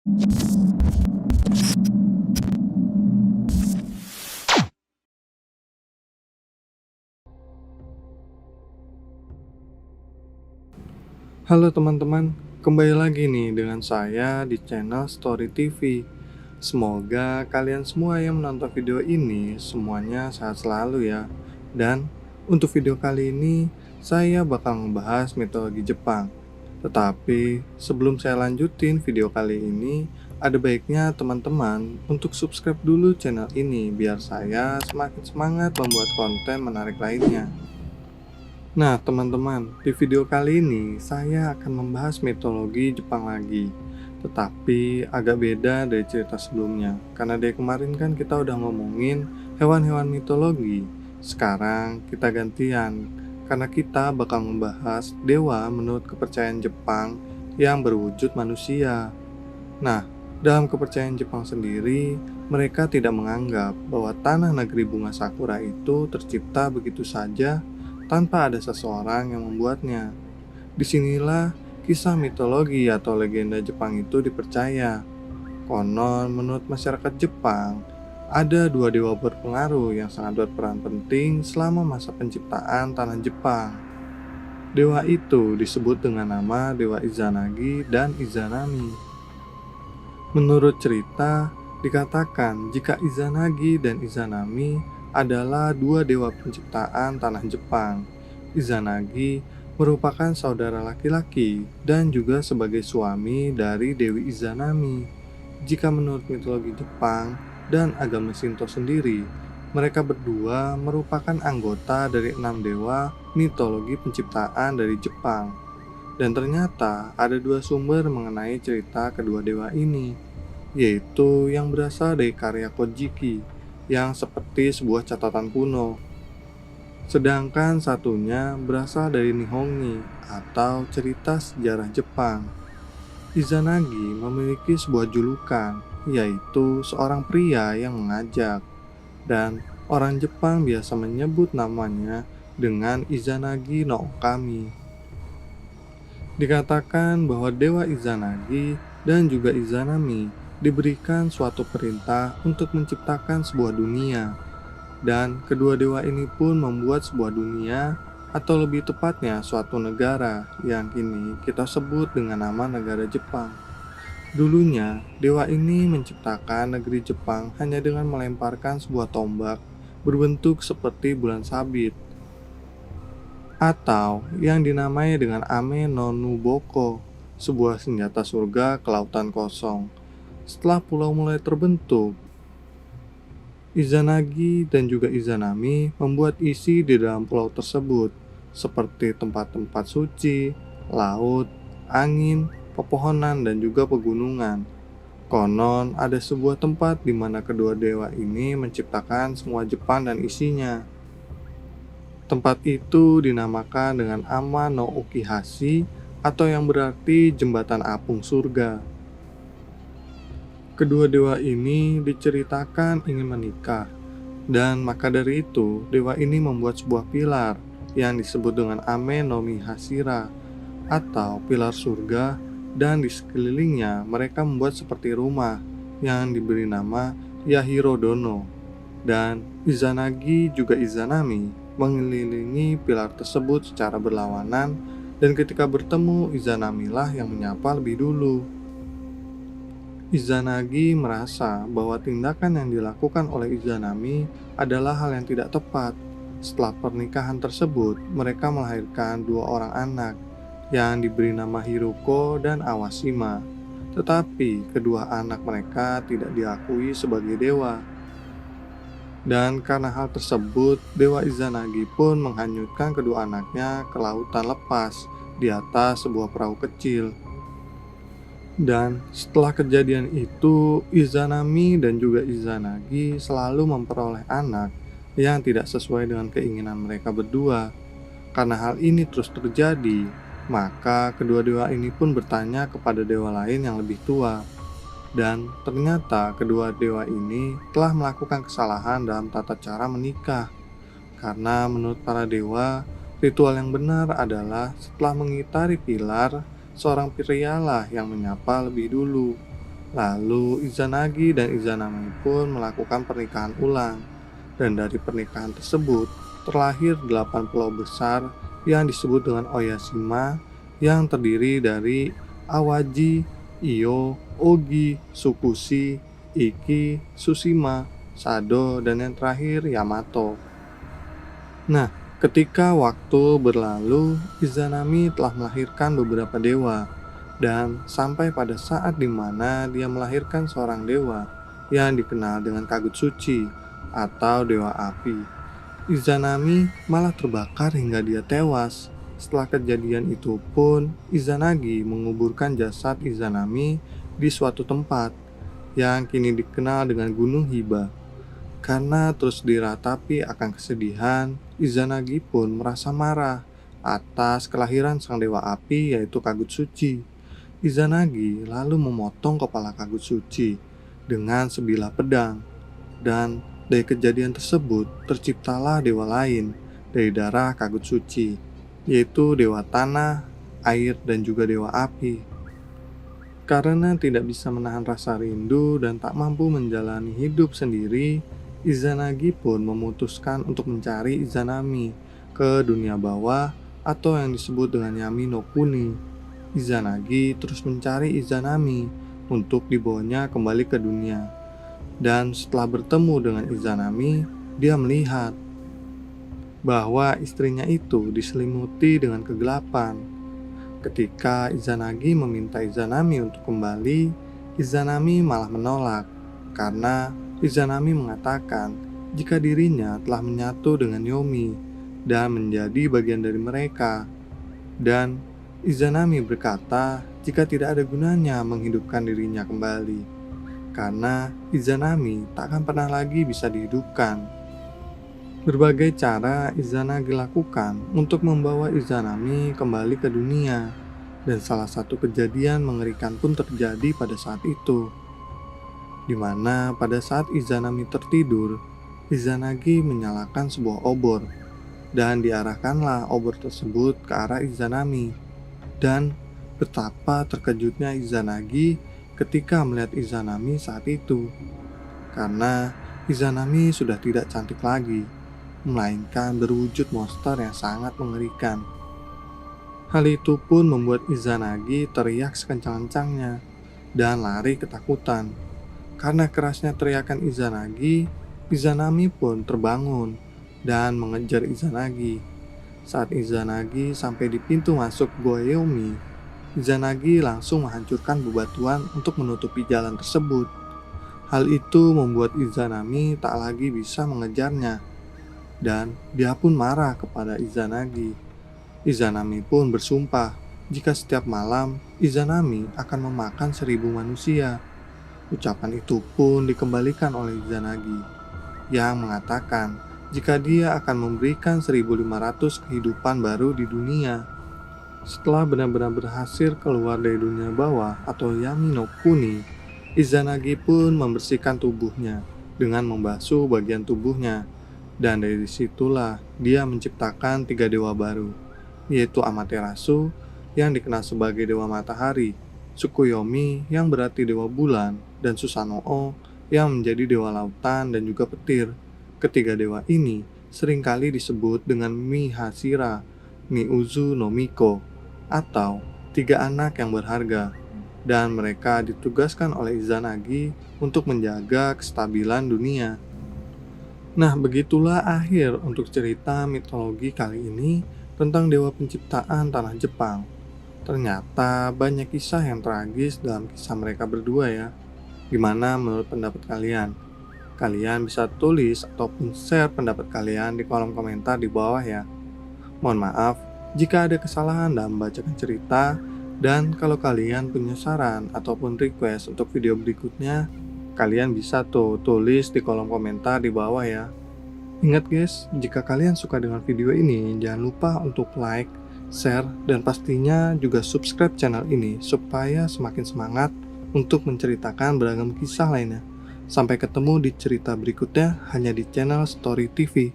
Halo teman-teman, kembali lagi nih dengan saya di channel Story TV. Semoga kalian semua yang menonton video ini semuanya sehat selalu ya. Dan untuk video kali ini saya bakal membahas mitologi Jepang. Tetapi sebelum saya lanjutin video kali ini, ada baiknya teman-teman untuk subscribe dulu channel ini biar saya semakin semangat membuat konten menarik lainnya. Nah, teman-teman, di video kali ini saya akan membahas mitologi Jepang lagi. Tetapi agak beda dari cerita sebelumnya. Karena dari kemarin kan kita udah ngomongin hewan-hewan mitologi. Sekarang kita gantian. Karena kita bakal membahas dewa menurut kepercayaan Jepang yang berwujud manusia. Nah, dalam kepercayaan Jepang sendiri, mereka tidak menganggap bahwa tanah negeri bunga sakura itu tercipta begitu saja tanpa ada seseorang yang membuatnya. Disinilah kisah mitologi atau legenda Jepang itu dipercaya. Konon, menurut masyarakat Jepang, ada dua dewa berpengaruh yang sangat berperan penting selama masa penciptaan tanah Jepang. Dewa itu disebut dengan nama Dewa Izanagi dan Izanami. Menurut cerita, dikatakan jika Izanagi dan Izanami adalah dua dewa penciptaan tanah Jepang. Izanagi merupakan saudara laki-laki dan juga sebagai suami dari Dewi Izanami. Jika menurut mitologi Jepang dan agama Shinto sendiri, mereka berdua merupakan anggota dari 6 dewa mitologi penciptaan dari Jepang. Dan ternyata ada dua sumber mengenai cerita kedua dewa ini, yaitu yang berasal dari karya Kojiki, yang seperti sebuah catatan kuno. Sedangkan satunya berasal dari Nihongi, atau cerita sejarah Jepang. Izanagi memiliki sebuah julukan, yaitu seorang pria yang mengajak, dan orang Jepang biasa menyebut namanya dengan Izanagi no Okami. Dikatakan bahwa Dewa Izanagi dan juga Izanami diberikan suatu perintah untuk menciptakan sebuah dunia, dan kedua dewa ini pun membuat sebuah dunia, atau lebih tepatnya suatu negara yang kini kita sebut dengan nama negara Jepang. Dulunya, dewa ini menciptakan negeri Jepang hanya dengan melemparkan sebuah tombak berbentuk seperti bulan sabit, atau yang dinamai dengan Ame no Nuboko, sebuah senjata surga ke lautan kosong. Setelah pulau mulai terbentuk, Izanagi dan juga Izanami membuat isi di dalam pulau tersebut, seperti tempat-tempat suci, laut, angin, pepohonan, dan juga pegunungan. Konon ada sebuah tempat di mana kedua dewa ini menciptakan semua Jepang dan isinya. Tempat itu dinamakan dengan Ama no Ukihashi, atau yang berarti jembatan apung surga. Kedua dewa ini diceritakan ingin menikah, dan maka dari itu dewa ini membuat sebuah pilar yang disebut dengan Ame no Mihashira, atau pilar surga, dan di sekelilingnya mereka membuat seperti rumah yang diberi nama Yahirodono. Dan Izanagi juga Izanami mengelilingi pilar tersebut secara berlawanan, dan ketika bertemu, Izanamilah yang menyapa lebih dulu. Izanagi merasa bahwa tindakan yang dilakukan oleh Izanami adalah hal yang tidak tepat. Setelah pernikahan tersebut, mereka melahirkan 2 orang anak yang diberi nama Hiruko dan Awashima. Tetapi kedua anak mereka tidak diakui sebagai dewa. Dan karena hal tersebut, Dewa Izanagi pun menghanyutkan kedua anaknya ke lautan lepas di atas sebuah perahu kecil. Dan setelah kejadian itu, Izanami dan juga Izanagi selalu memperoleh anak yang tidak sesuai dengan keinginan mereka berdua. Karena hal ini terus terjadi, maka kedua dewa ini pun bertanya kepada dewa lain yang lebih tua. Dan ternyata kedua dewa ini telah melakukan kesalahan dalam tata cara menikah. Karena menurut para dewa, ritual yang benar adalah setelah mengitari pilar, seorang prialah yang menyapa lebih dulu. Lalu Izanagi dan Izanami pun melakukan pernikahan ulang. Dan dari pernikahan tersebut terlahir 8 pulau besar yang disebut dengan Oyashima yang terdiri dari Awaji, Iyo, Ogi, Tsukushi, Iki, Tsushima, Sado, dan yang terakhir Yamato. Nah, ketika waktu berlalu, Izanami telah melahirkan beberapa dewa, dan sampai pada saat di mana dia melahirkan seorang dewa yang dikenal dengan Kagutsuchi atau dewa api. Izanami malah terbakar hingga dia tewas. Setelah kejadian itu pun, Izanagi menguburkan jasad Izanami di suatu tempat yang kini dikenal dengan Gunung Hiba. Karena terus diratapi akan kesedihan, Izanagi pun merasa marah atas kelahiran sang dewa api yaitu Kagutsuchi. Izanagi lalu memotong kepala Kagutsuchi dengan sebilah pedang, dan dari kejadian tersebut terciptalah dewa lain dari darah Kagutsuchi, yaitu dewa tanah, air, dan juga dewa api. Karena tidak bisa menahan rasa rindu dan tak mampu menjalani hidup sendiri, Izanagi pun memutuskan untuk mencari Izanami ke dunia bawah atau yang disebut dengan Yami no Kuni. Izanagi terus mencari Izanami untuk dibawanya kembali ke dunia. Dan setelah bertemu dengan Izanami, dia melihat bahwa istrinya itu diselimuti dengan kegelapan. Ketika Izanagi meminta Izanami untuk kembali, Izanami malah menolak karena Izanami mengatakan jika dirinya telah menyatu dengan Yomi dan menjadi bagian dari mereka. Dan Izanami berkata jika tidak ada gunanya menghidupkan dirinya kembali, karena Izanami tak akan pernah lagi bisa dihidupkan. Berbagai cara Izanagi lakukan untuk membawa Izanami kembali ke dunia, dan salah satu kejadian mengerikan pun terjadi pada saat itu, di mana pada saat Izanami tertidur, Izanagi menyalakan sebuah obor, dan diarahkanlah obor tersebut ke arah Izanami. Dan betapa terkejutnya Izanagi ketika melihat Izanami saat itu, karena Izanami sudah tidak cantik lagi, melainkan berwujud monster yang sangat mengerikan. Hal itu pun membuat Izanagi teriak sekencang-kencangnya dan lari ketakutan. Karena kerasnya teriakan Izanagi, Izanami pun terbangun dan mengejar Izanagi. Saat Izanagi sampai di pintu masuk Gua Yomi, Izanagi langsung menghancurkan bebatuan untuk menutupi jalan tersebut. Hal itu membuat Izanami tak lagi bisa mengejarnya, dan dia pun marah kepada Izanagi. Izanami pun bersumpah jika setiap malam Izanami akan memakan 1000 manusia. Ucapan itu pun dikembalikan oleh Izanagi yang mengatakan jika dia akan memberikan 1500 kehidupan baru di dunia. Setelah benar-benar berhasil keluar dari dunia bawah atau Yami no Kuni, Izanagi pun membersihkan tubuhnya dengan membasuh bagian tubuhnya, dan dari situlah dia menciptakan 3 dewa baru, yaitu Amaterasu yang dikenal sebagai dewa matahari, Tsukuyomi yang berarti dewa bulan, dan Susanoo yang menjadi dewa lautan dan juga petir. Ketiga dewa ini seringkali disebut dengan Mihashira, Miuzu no Miko, atau 3 anak yang berharga, dan mereka ditugaskan oleh Izanagi untuk menjaga kestabilan dunia. Nah, begitulah akhir untuk cerita mitologi kali ini tentang dewa penciptaan tanah Jepang. Ternyata banyak kisah yang tragis dalam kisah mereka berdua ya. Gimana menurut pendapat kalian? Kalian bisa tulis ataupun share pendapat kalian di kolom komentar di bawah ya. Mohon maaf jika ada kesalahan dalam membacakan cerita, dan kalau kalian punya saran ataupun request untuk video berikutnya, kalian bisa tulis di kolom komentar di bawah ya. Ingat guys, jika kalian suka dengan video ini, jangan lupa untuk like, share, dan pastinya juga subscribe channel ini supaya semakin semangat untuk menceritakan beragam kisah lainnya. Sampai ketemu di cerita berikutnya hanya di channel Story TV.